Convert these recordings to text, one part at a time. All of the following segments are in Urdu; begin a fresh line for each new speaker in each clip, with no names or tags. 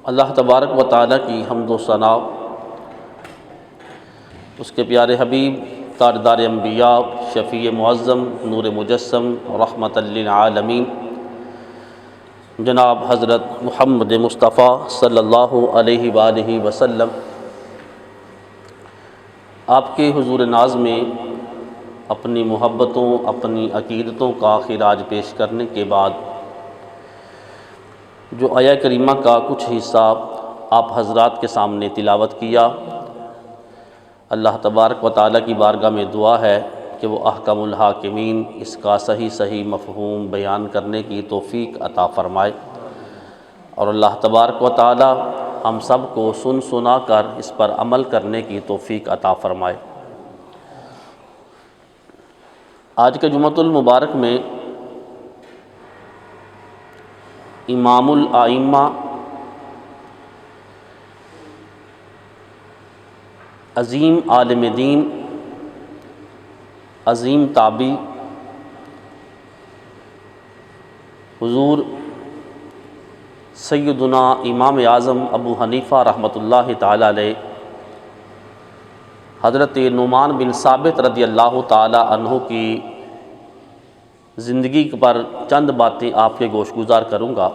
اللہ تبارک و تعالیٰ کی حمد و ثنا، اس کے پیارے حبیب تاجدار انبیاء، شفیع معظم، نور مجسم، رحمت للعالمین جناب حضرت محمد مصطفیٰ صلی اللہ علیہ وآلہ وسلم آپ کے حضور ناز میں اپنی محبتوں، اپنی عقیدتوں کا خراج پیش کرنے کے بعد جو آیہ کریمہ کا کچھ حصہ آپ حضرات کے سامنے تلاوت کیا، اللہ تبارک و تعالیٰ کی بارگاہ میں دعا ہے کہ وہ احکم الحاکمین اس کا صحیح مفہوم بیان کرنے کی توفیق عطا فرمائے، اور اللہ تبارک و تعالیٰ ہم سب کو سن سنا کر اس پر عمل کرنے کی توفیق عطا فرمائے۔ آج کے جمعۃ المبارک میں امام الائمہ عظیم عالم دین، عظیم تابعی، حضور سیدنا امام اعظم ابو حنیفہ رحمۃ اللہ تعالی علیہ، حضرت نعمان بن ثابت رضی اللہ تعالی عنہ کی زندگی پر چند باتیں آپ کے گوش گزار کروں گا۔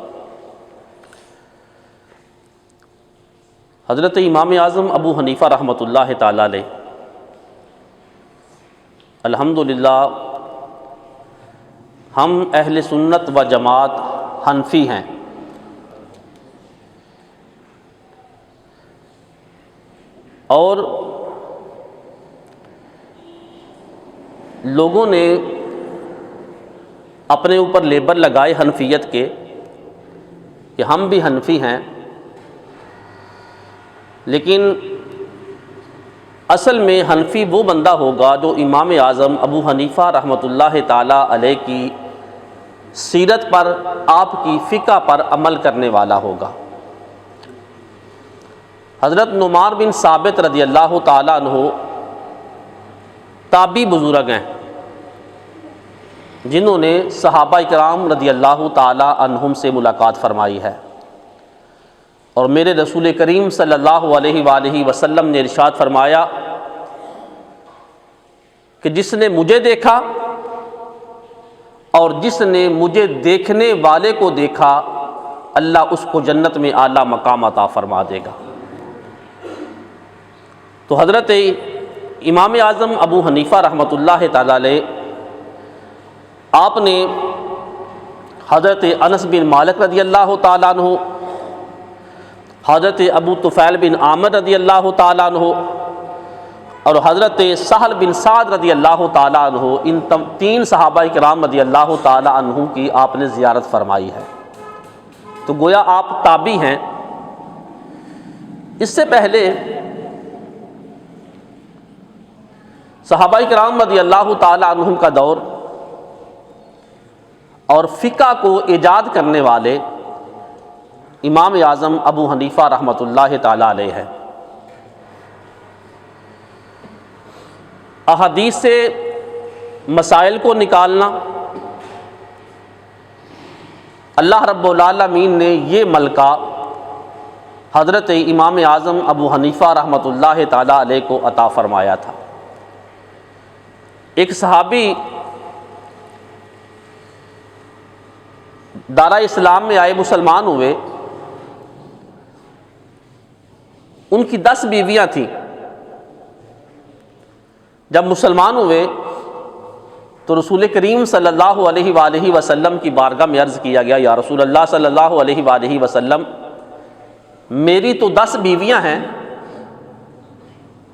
حضرت امام اعظم ابو حنیفہ رحمۃ اللہ تعالی علیہ الحمدللہ ہم اہل سنت و جماعت حنفی ہیں، اور لوگوں نے اپنے اوپر لیبل لگائے حنفیت کے کہ ہم بھی حنفی ہیں، لیکن اصل میں حنفی وہ بندہ ہوگا جو امام اعظم ابو حنیفہ رحمۃ اللہ تعالی علیہ کی سیرت پر، آپ کی فقہ پر عمل کرنے والا ہوگا۔ حضرت نعمان بن ثابت رضی اللہ تعالی عنہ تابعی بزرگ ہیں جنہوں نے صحابہ کرام رضی اللہ تعالی عنہم سے ملاقات فرمائی ہے، اور میرے رسول کریم صلی اللہ علیہ وآلہ وسلم نے ارشاد فرمایا کہ جس نے مجھے دیکھا اور جس نے مجھے دیکھنے والے کو دیکھا، اللہ اس کو جنت میں اعلیٰ مقام عطا فرما دے گا۔ تو حضرت امام اعظم ابو حنیفہ رحمۃ اللہ تعالی علیہ آپ نے حضرت انس بن مالک رضی اللہ تعالیٰ عنہ، حضرت ابو طفیل بن عامر رضی اللہ تعالیٰ عنہ اور حضرت سہل بن سعد رضی اللہ تعالیٰ عنہ، ان تین صحابہ کرام رضی اللہ تعالیٰ عنہ کی آپ نے زیارت فرمائی ہے۔ تو گویا آپ تابعی ہیں۔ اس سے پہلے صحابہ کرام رضی اللہ تعالیٰ عنہ کا دور اور فقہ کو ایجاد کرنے والے امام اعظم ابو حنیفہ رحمۃ اللہ تعالی علیہ ہے۔ احادیث سے مسائل کو نکالنا اللہ رب العالمین نے یہ ملکہ حضرت امام اعظم ابو حنیفہ رحمۃ اللہ تعالی علیہ کو عطا فرمایا تھا۔ ایک صحابی دارا اسلام میں آئے، مسلمان ہوئے، ان کی 10 بیویاں تھیں۔ جب مسلمان ہوئے تو رسول کریم صلی اللہ علیہ وآلہ وسلم کی بارگاہ میں عرض کیا گیا، یا رسول اللہ صلی اللہ علیہ وآلہ وسلم، میری تو 10 بیویاں ہیں،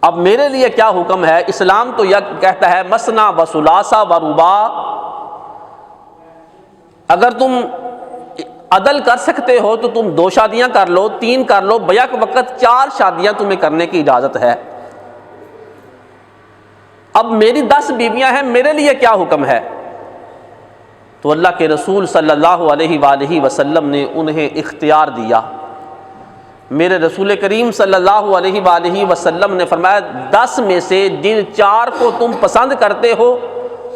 اب میرے لیے کیا حکم ہے؟ اسلام تو یہ کہتا ہے مثنی و ثلاثہ و رباع، اگر تم عدل کر سکتے ہو تو تم 2 شادیاں کر لو، 3 کر لو، بیک وقت 4 شادیاں تمہیں کرنے کی اجازت ہے۔ اب میری 10 بیویاں ہیں، میرے لیے کیا حکم ہے؟ تو اللہ کے رسول صلی اللہ علیہ وآلہ وسلم نے انہیں اختیار دیا۔ میرے رسول کریم صلی اللہ علیہ وآلہ وسلم نے فرمایا 10 میں سے جن 4 کو تم پسند کرتے ہو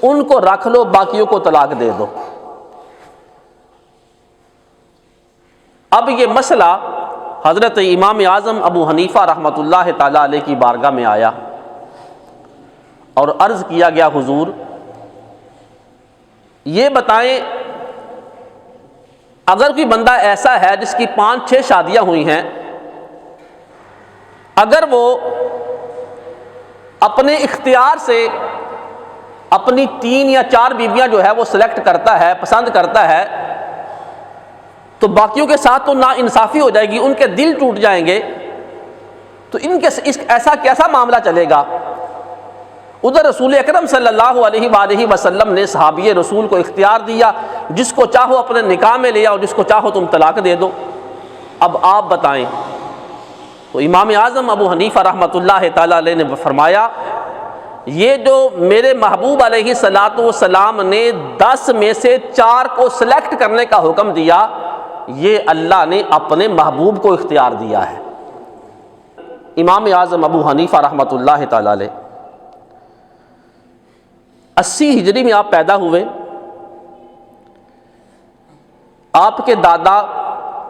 ان کو رکھ لو، باقیوں کو طلاق دے دو۔ اب یہ مسئلہ حضرت امام اعظم ابو حنیفہ رحمۃ اللہ تعالیٰ علیہ کی بارگاہ میں آیا اور عرض کیا گیا حضور یہ بتائیں اگر کوئی بندہ ایسا ہے جس کی 5-6 شادیاں ہوئی ہیں، اگر وہ اپنے اختیار سے اپنی 3 یا 4 بیویاں جو ہے وہ سلیکٹ کرتا ہے، پسند کرتا ہے، تو باقیوں کے ساتھ تو ناانصافی ہو جائے گی، ان کے دل ٹوٹ جائیں گے، تو ان کے ایسا کیسا معاملہ چلے گا؟ ادھر رسول اکرم صلی اللہ علیہ وآلہ وسلم نے صحابی رسول کو اختیار دیا، جس کو چاہو اپنے نکاح میں لے آؤ، جس کو چاہو تم طلاق دے دو۔ اب آپ بتائیں۔ تو امام اعظم ابو حنیفہ رحمۃ اللہ تعالیٰ علیہ نے فرمایا یہ جو میرے محبوب علیہ الصلاۃ والسلام نے 10 میں سے 4 کو سلیکٹ کرنے کا حکم دیا، یہ اللہ نے اپنے محبوب کو اختیار دیا ہے۔ امام اعظم ابو حنیفہ رحمۃ اللہ تعالیٰ علیہ 80 ہجری میں آپ پیدا ہوئے۔ آپ کے دادا،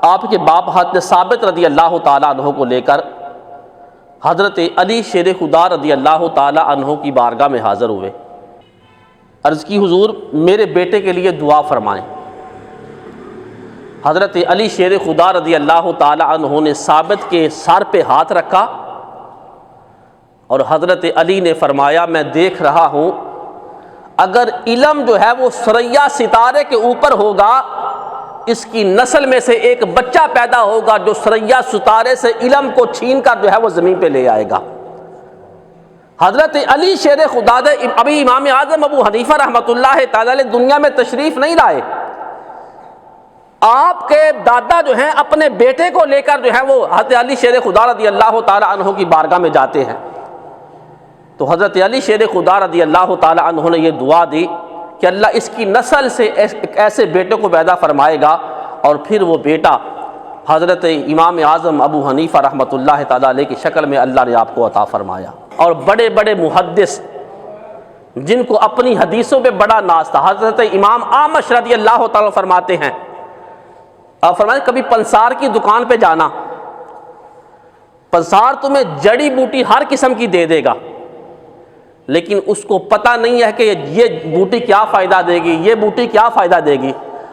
آپ کے باپ حضرت ثابت رضی اللہ تعالیٰ عنہ کو لے کر حضرت علی شیر خدا رضی اللہ تعالیٰ عنہ کی بارگاہ میں حاضر ہوئے۔ عرض کی حضور میرے بیٹے کے لیے دعا فرمائیں۔ حضرت علی شیر خدا رضی اللہ تعالیٰ عنہ نے ثابت کے سر پہ ہاتھ رکھا اور حضرت علی نے فرمایا میں دیکھ رہا ہوں اگر علم جو ہے وہ ثریا ستارے کے اوپر ہوگا، اس کی نسل میں سے ایک بچہ پیدا ہوگا جو ثریا ستارے سے علم کو چھین کر جو ہے وہ زمین پہ لے آئے گا۔ حضرت علی شیر خدا ابھی امام اعظم ابو حنیفہ رحمۃ اللہ تعالیٰ علیہ دنیا میں تشریف نہیں لائے، آپ کے دادا جو ہیں اپنے بیٹے کو لے کر جو ہے وہ حضرت علی شیر خدا رضی اللہ تعالیٰ عنہ کی بارگاہ میں جاتے ہیں۔ تو حضرت علی شیر خدا رضی اللہ تعالیٰ عنہ نے یہ دعا دی کہ اللہ اس کی نسل سے ایک ایسے بیٹے کو پیدا فرمائے گا، اور پھر وہ بیٹا حضرت امام اعظم ابو حنیفہ رحمۃ اللہ تعالیٰ علیہ کی شکل میں اللہ نے آپ کو عطا فرمایا۔ اور بڑے بڑے محدث جن کو اپنی حدیثوں پہ بڑا ناز تھا، حضرت امام اعمش رضی اللہ تعالیٰ فرماتے ہیں، آپ فرماتے کبھی پنسار کی دکان پہ جانا، پنسار تمہیں جڑی بوٹی ہر قسم کی دے دے گا، لیکن اس کو پتہ نہیں ہے کہ یہ بوٹی کیا فائدہ دے گی، یہ بوٹی کیا فائدہ دے گی۔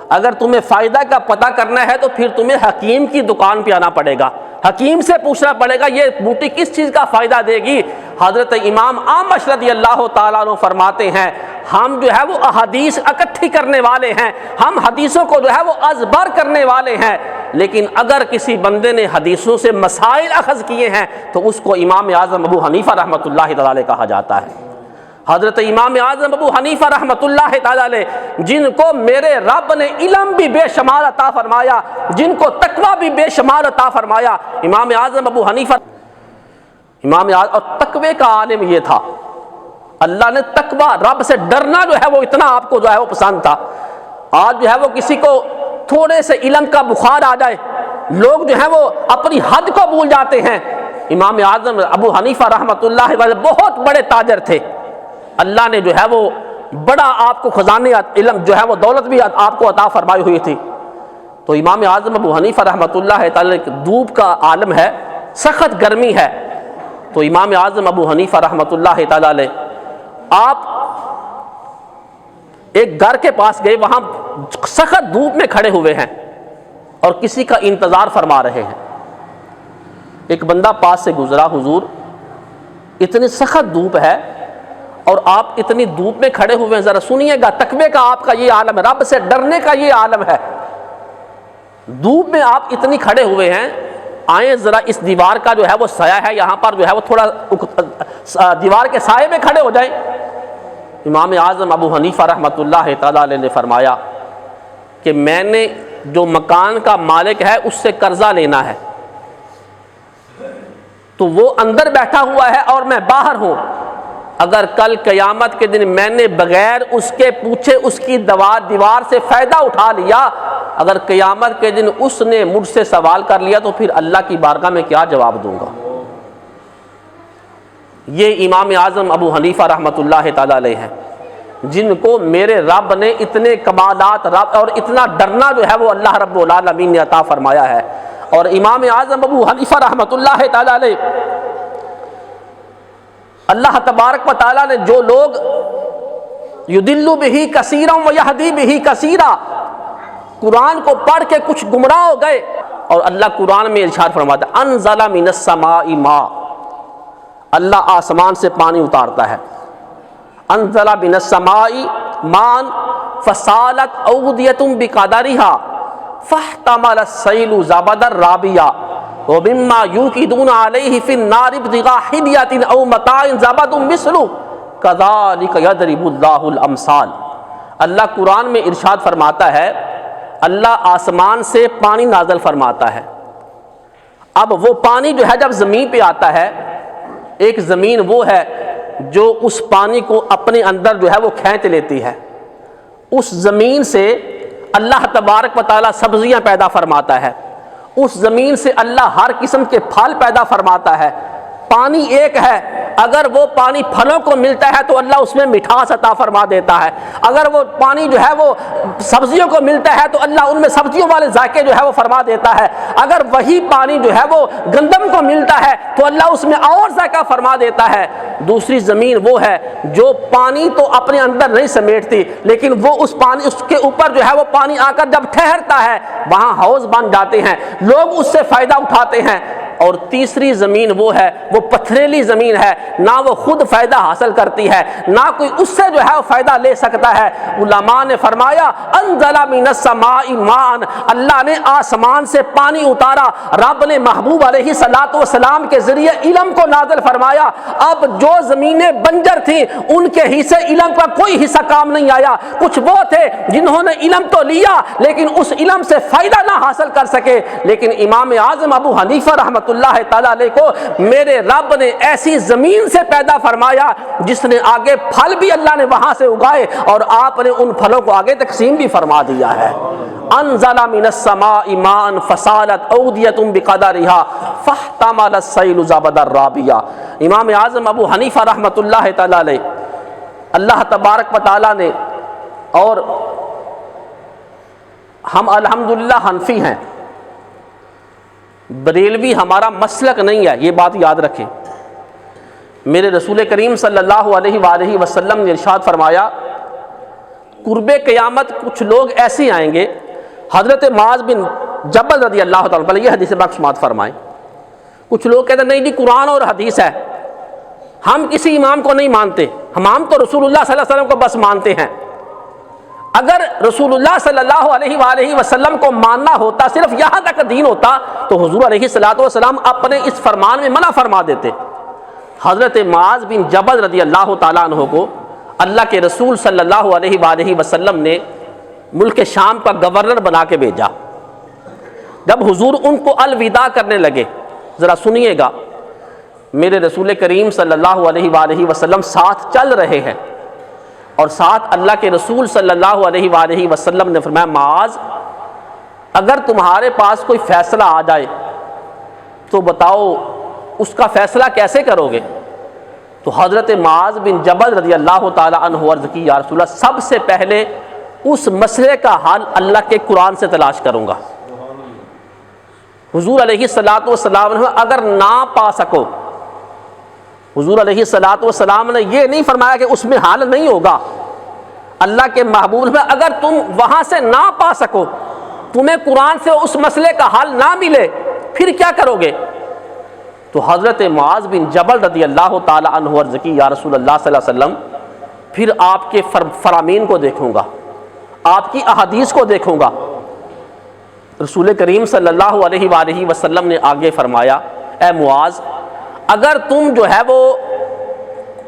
اگر تمہیں فائدہ کا پتہ کرنا ہے تو پھر تمہیں حکیم کی دکان پہ آنا پڑے گا، حکیم سے پوچھنا پڑے گا یہ بوٹی کس چیز کا فائدہ دے گی۔ حضرت امام اعمش رضی اللہ تعالیٰ عنہ فرماتے ہیں ہم جو ہے وہ احادیث اکٹھی کرنے والے ہیں، ہم حدیثوں کو جو ہے وہ ازبر کرنے والے ہیں، لیکن اگر کسی بندے نے حدیثوں سے مسائل اخذ کیے ہیں تو اس کو امام اعظم ابو حنیفہ رحمۃ اللہ تعالیٰ علیہ کہا جاتا ہے۔ حضرت امام اعظم ابو حنیفہ رحمۃ اللہ تعالیٰ علیہ جن کو میرے رب نے علم بھی بے شمار عطا فرمایا، جن کو تقویٰ بھی بے شمار عطا فرمایا، امام اعظم ابو حنیفہ اور تقوی کا عالم یہ تھا، اللہ نے تقویٰ رب سے ڈرنا جو ہے وہ اتنا آپ کو جو ہے وہ پسند تھا۔ آج جو ہے وہ کسی کو تھوڑے سے علم کا بخار آ جائے، لوگ جو ہے وہ اپنی حد کو بھول جاتے ہیں۔ امام اعظم ابو حنیفہ رحمۃ اللہ علیہ بہت بڑے تاجر تھے، اللہ نے جو ہے وہ بڑا آپ کو خزانے علم جو ہے وہ دولت بھی آپ کو عطا فرمائی ہوئی تھی۔ تو امام اعظم ابو حنیفہ رحمۃ اللہ تعالی دھوپ کا عالم ہے، سخت گرمی ہے، تو امام اعظم ابو حنیفہ رحمۃ اللہ تعالی علیہ آپ ایک گھر کے پاس گئے، وہاں سخت دھوپ میں کھڑے ہوئے ہیں اور کسی کا انتظار فرما رہے ہیں۔ ایک بندہ پاس سے گزرا، حضور اتنی سخت دھوپ ہے اور آپ اتنی دھوپ میں کھڑے ہوئے ہیں، ذرا سنیے گا، تقوی کا آپ کا یہ عالم ہے، رب سے ڈرنے کا یہ عالم ہے، دھوپ میں آپ اتنی کھڑے ہوئے ہیں، آئیں ذرا اس دیوار کا جو ہے وہ سایہ ہے یہاں پر جو ہے وہ تھوڑا دیوار کے سائے میں کھڑے ہو جائیں۔ امام اعظم ابو حنیفہ رحمۃ اللہ تعالیٰ علیہ نے فرمایا کہ میں نے جو مکان کا مالک ہے اس سے قرضہ لینا ہے، تو وہ اندر بیٹھا ہوا ہے اور میں باہر ہوں، اگر کل قیامت کے دن میں نے بغیر اس کے پوچھے اس کی دیوار سے فائدہ اٹھا لیا، اگر قیامت کے دن اس نے مجھ سے سوال کر لیا تو پھر اللہ کی بارگاہ میں کیا جواب دوں گا۔ یہ امام اعظم ابو حنیفہ رحمۃ اللہ تعالیٰ علیہ ہیں جن کو میرے رب نے اتنے کمالات اور اتنا ڈرنا جو ہے وہ اللہ رب العالمین نے عطا فرمایا ہے۔ اور امام اعظم ابو حنیفہ رحمۃ اللہ تعالی علیہ، اللہ تبارک و تعالیٰ نے جو لوگ یضل بہ کثیرا ویہدی بہ کثیرا، قرآن کو پڑھ کے کچھ گمراہ ہو گئے، اور اللہ قرآن میں ارشاد فرماتا ہے انزل من السماء ماء، اللہ آسمان سے پانی اتارتا ہے، انزل من السماء ماء فسالت اودیۃ بقدرها فاحتمل السیل زبدا رابیا ومما یوقدون علیہ فی النار ابتغاء حلیۃ او متاع زبد مثلہ کذالک یضرب اللہ الامثال۔ اللہ قرآن میں ارشاد فرماتا ہے اللہ آسمان سے پانی نازل فرماتا ہے، اب وہ پانی جو ہے جب زمین پہ آتا ہے، ایک زمین وہ ہے جو اس پانی کو اپنے اندر جو ہے وہ کھینچ لیتی ہے، اس زمین سے اللہ تبارک و تعالیٰ سبزیاں پیدا فرماتا ہے، اس زمین سے اللہ ہر قسم کے پھل پیدا فرماتا ہے۔ پانی ایک ہے، اگر وہ پانی پھلوں کو ملتا ہے تو اللہ اس میں مٹھاس عطا فرما دیتا ہے، اگر وہ پانی جو ہے وہ سبزیوں کو ملتا ہے تو اللہ ان میں سبزیوں والے ذائقے جو ہے وہ فرما دیتا ہے، اگر وہی پانی جو ہے وہ گندم کو ملتا ہے تو اللہ اس میں اور ذائقہ فرما دیتا ہے۔ دوسری زمین وہ ہے جو پانی تو اپنے اندر نہیں سمیٹتی، لیکن وہ اس پانی اس کے اوپر جو ہے وہ پانی آ کر جب ٹھہرتا ہے وہاں حوض بن جاتے ہیں، لوگ اس سے فائدہ اٹھاتے ہیں۔ اور تیسری زمین وہ ہے، وہ پتھریلی زمین ہے، نہ وہ خود فائدہ حاصل کرتی ہے نہ کوئی اس سے جو ہے وہ فائدہ لے سکتا ہے۔ علماء نے فرمایا انزل من السماء ماء، اللہ نے آسمان سے پانی اتارا، رب نے محبوب علیہ الصلوۃ والسلام کے ذریعے علم کو نازل فرمایا۔ اب جو زمینیں بنجر تھیں ان کے حصے علم کا کوئی حصہ کام نہیں آیا، کچھ وہ تھے جنہوں نے علم تو لیا لیکن اس علم سے فائدہ نہ حاصل کر سکے، لیکن امام اعظم ابو حنیفہ رحمۃ اللہ تعالیٰ علیہ کو میرے رب نے ایسی زمین سے پیدا فرمایا جس نے آگے پھل بھی اللہ نے وہاں سے اگائے اور آپ نے ان پھلوں کو آگے تقسیم بھی فرما دیا ہے۔ انزل من السماء ماء فسالت اودیۃ بقدرها فاحتمل السیل زبدا رابیا۔ امام اعظم ابو حنیفہ رحمۃ اللہ تعالیٰ علیہ، اللہ تبارک و تعالیٰ نے، اور ہم الحمدللہ حنفی ہیں، بریلوی ہمارا مسلک نہیں ہے، یہ بات یاد رکھیں۔ میرے رسول کریم صلی اللہ علیہ وآلہ وسلم نے ارشاد فرمایا قرب قیامت کچھ لوگ ایسے آئیں گے، حضرت معاذ بن جبل رضی اللہ تعالیٰ عنہ، یہ حدیث پاک سماعت فرمائیں۔ کچھ لوگ کہتے ہیں نہیں جی قرآن اور حدیث ہے، ہم کسی امام کو نہیں مانتے، ہم تو رسول اللہ صلی اللہ علیہ وسلم کو بس مانتے ہیں۔ اگر رسول اللہ صلی اللہ علیہ وآلہ وسلم کو ماننا ہوتا، صرف یہاں تک دین ہوتا، تو حضور علیہ الصلوۃ والسلام اپنے اس فرمان میں منع فرما دیتے۔ حضرت معاذ بن جبل رضی اللہ تعالیٰ عنہ کو اللہ کے رسول صلی اللہ علیہ وآلہ وسلم نے ملک شام کا گورنر بنا کے بھیجا۔ جب حضور ان کو الوداع کرنے لگے، ذرا سنیے گا، میرے رسول کریم صلی اللہ علیہ وآلہ وسلم ساتھ چل رہے ہیں، اور ساتھ اللہ کے رسول صلی اللہ علیہ وآلہ وسلم نے فرمایا معاذ اگر تمہارے پاس کوئی فیصلہ آ جائے تو بتاؤ اس کا فیصلہ کیسے کرو گے؟ تو حضرت معاذ بن جبل رضی اللہ تعالی عنہ عرض کی یا رسول اللہ سب سے پہلے اس مسئلے کا حل اللہ کے قرآن سے تلاش کروں گا۔ حضور علیہ الصلوۃ والسلام نے اگر نہ پا سکو، حضور علیہ الصلوۃ والسلام نے یہ نہیں فرمایا کہ اس میں حل نہیں ہوگا، اللہ کے محبوب نے اگر تم وہاں سے نہ پا سکو، تمہیں قرآن سے اس مسئلے کا حل نہ ملے، پھر کیا کرو گے؟ تو حضرت معاذ بن جبل رضی اللہ تعالی عنہ عرض کی یا رسول اللہ صلی اللہ علیہ وسلم پھر آپ کے فرامین کو دیکھوں گا، آپ کی احادیث کو دیکھوں گا۔ رسول کریم صلی اللہ علیہ وآلہ وسلم نے آگے فرمایا اے معاذ اگر تم جو ہے وہ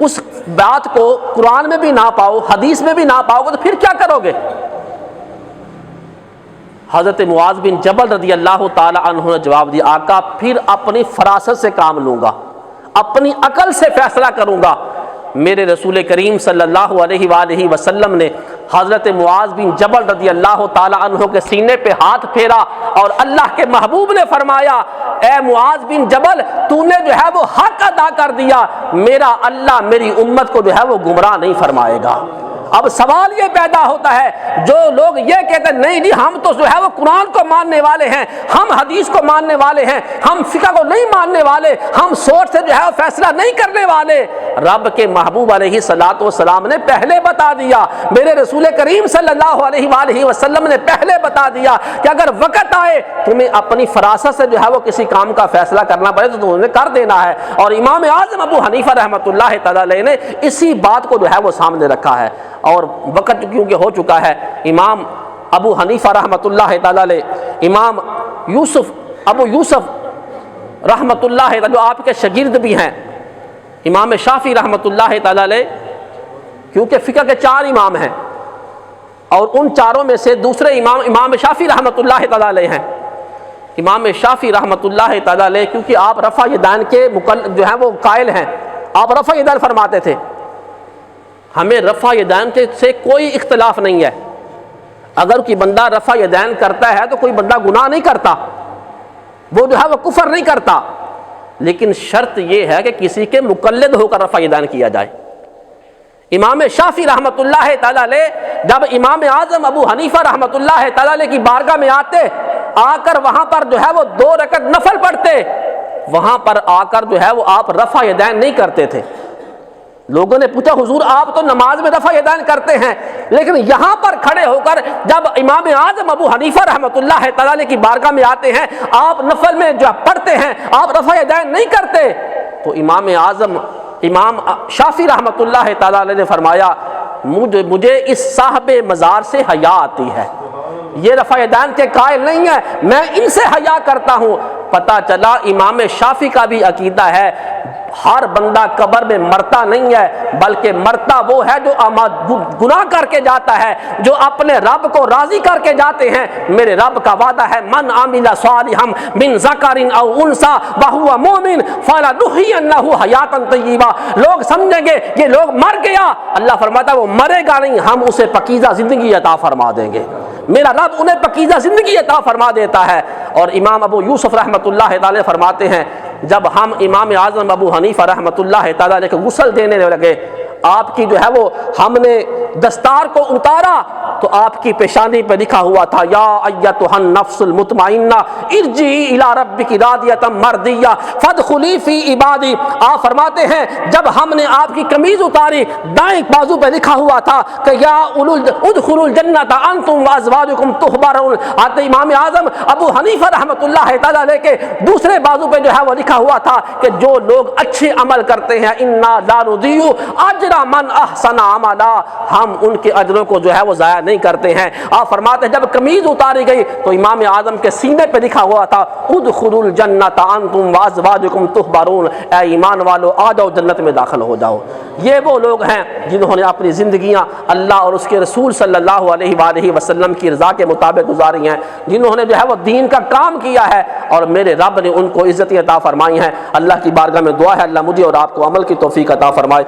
اس بات کو قرآن میں بھی نہ پاؤ، حدیث میں بھی نہ پاؤ گے تو پھر کیا کرو گے؟ حضرت معاذ بن جبل رضی اللہ تعالی عنہ نے جواب دیا آقا پھر اپنی فراست سے کام لوں گا، اپنی عقل سے فیصلہ کروں گا۔ میرے رسول کریم صلی اللہ علیہ وآلہ وسلم نے حضرت معاذ بن جبل رضی اللہ تعالی عنہ کے سینے پہ ہاتھ پھیرا اور اللہ کے محبوب نے فرمایا اے معاذ بن جبل تو نے جو ہے وہ حق ادا کر دیا، میرا اللہ میری امت کو جو ہے وہ گمراہ نہیں فرمائے گا۔
اب سوال یہ پیدا ہوتا ہے جو لوگ یہ کہتے ہیں نہیں جی ہم تو جو ہے وہ قرآن کو ماننے والے ہیں، ہم حدیث کو ماننے والے ہیں، ہم فقہ کو نہیں ماننے والے، ہم سوچ سے جو ہے وہ فیصلہ نہیں کرنے والے، رب کے محبوب علیہ الصلوۃ والسلام نے پہلے بتا دیا، میرے رسول کریم صلی اللہ علیہ وآلہ وسلم نے پہلے بتا دیا کہ اگر وقت آئے تمہیں اپنی فراست سے جو ہے وہ کسی کام کا فیصلہ کرنا پڑے تو تمہیں نے کر دینا ہے۔ اور امام اعظم ابو حنیفہ رحمۃ اللہ تعالی علیہ نے اسی بات کو جو ہے وہ سامنے رکھا ہے، اور وقت کیونکہ ہو چکا ہے، امام ابو حنیفہ رحمۃ اللہ تعالی علیہ، امام ابو یوسف رحمۃ اللہ جو آپ کے شاگرد بھی ہیں، امام شافعی رحمۃ اللہ تعالی علیہ، کیونکہ فقہ کے 4 امام ہیں اور ان چاروں میں سے دوسرے امام شافعی رحمۃ اللہ تعالی علیہ ہیں۔ امام شافعی رحمۃ اللہ تعالی علیہ کیونکہ آپ رفع یدین کے جو ہیں وہ قائل ہیں، آپ رفع یدین فرماتے تھے، ہمیں رفع یدین سے کوئی اختلاف نہیں ہے، اگر کوئی بندہ رفع یدین کرتا ہے تو کوئی بندہ گناہ نہیں کرتا، وہ جو ہے وہ کفر نہیں کرتا، لیکن شرط یہ ہے کہ کسی کے مقلد ہو کر رفع یدین کیا جائے۔ امام شافعی رحمۃ اللہ تعالی علیہ جب امام اعظم ابو حنیفہ رحمۃ اللہ تعالی علیہ کی بارگاہ میں آتے، آ کر وہاں پر جو ہے وہ 2 رکعت نفل پڑھتے، وہاں پر آ کر جو ہے وہ آپ رفع یدین نہیں کرتے تھے۔ لوگوں نے پوچھا حضور آپ تو نماز میں رفع یدین کرتے ہیں، لیکن یہاں پر کھڑے ہو کر جب امام اعظم ابو حنیفہ رحمۃ اللہ تعالی علیہ کی بارگاہ میں آتے ہیں، آپ نفل میں جو پڑھتے ہیں آپ رفع یدین نہیں کرتے، تو امام شافعی رحمۃ اللہ تعالی علیہ نے فرمایا مجھے اس صاحب مزار سے حیا آتی ہے، یہ رفع یدین کے قائل نہیں ہے، میں ان سے حیا کرتا ہوں۔ پتہ چلا امام شافعی کا بھی عقیدہ ہے ہر بندہ قبر میں مرتا نہیں ہے، بلکہ مرتا وہ ہے جو گناہ کر کے جاتا ہے، جو اپنے رب کو راضی کر کے جاتے ہیں۔ میرے رب کا وعدہ ہے من عمل صالحا من ذکر او انثى وهو مؤمن فلنحيينه حیاتا طیبہ، لوگ سمجھیں گے یہ لوگ مر گیا، اللہ فرماتا ہے وہ مرے گا نہیں، ہم اسے پاکیزہ زندگی عطا فرما دیں گے، میرا رب انہیں پاکیزہ زندگی عطا فرما دیتا ہے۔ اور امام ابو یوسف رحمۃ اللہ تعالی فرماتے ہیں جب ہم امام اعظم ابو حنیفہ رحمۃ اللہ تعالی علیہ کو غسل دینے لگے، آپ کی جو ہے وہ ہم نے دستار کو اتارا تو آپ کی پیشانی پہ لکھا ہوا تھا یا ایتھا النفس المطمئنہ ارجعی الی ربک راضیۃ مرضیہ فادخلی فی عبادی۔ آپ فرماتے ہیں جب ہم نے آپ کی قمیض اتاری دائیں بازو پہ لکھا ہوا تھا کہ یا ادخلوا الجنۃ انتم وازواجکم تحبرون۔ امام اعظم ابو حنیفہ رحمۃ اللہ تعالی علیہ کے دوسرے بازو پہ جو ہے وہ لکھا ہوا تھا کہ جو لوگ اچھے عمل کرتے ہیں انا لا نضیع اجر من احسن عملا، ہم ان کے اجروں کو جو ہے وہ ضائع نہیں کرتے ہیں۔ آپ فرماتے ہیں جب قمیض اتاری گئی تو امام اعظم کے سینے پہ لکھا ہوا تھا ادخلوا الجنۃ انتم وازواجکم تحبرون، اے ایمان والو آ جاؤ جنت میں داخل ہو جاؤ۔ یہ وہ لوگ ہیں جنہوں نے اپنی زندگیاں اللہ اور اس کے رسول صلی اللہ علیہ وآلہ وسلم کی رضا کے مطابق گزاری ہیں، جنہوں نے جو ہے وہ دین کا کام کیا ہے، اور میرے رب نے ان کو عزت عطا فرمائی ہے۔ اللہ کی بارگاہ میں دعا ہے اللہ مجھے اور آپ کو عمل کی توفیق عطا فرمائے۔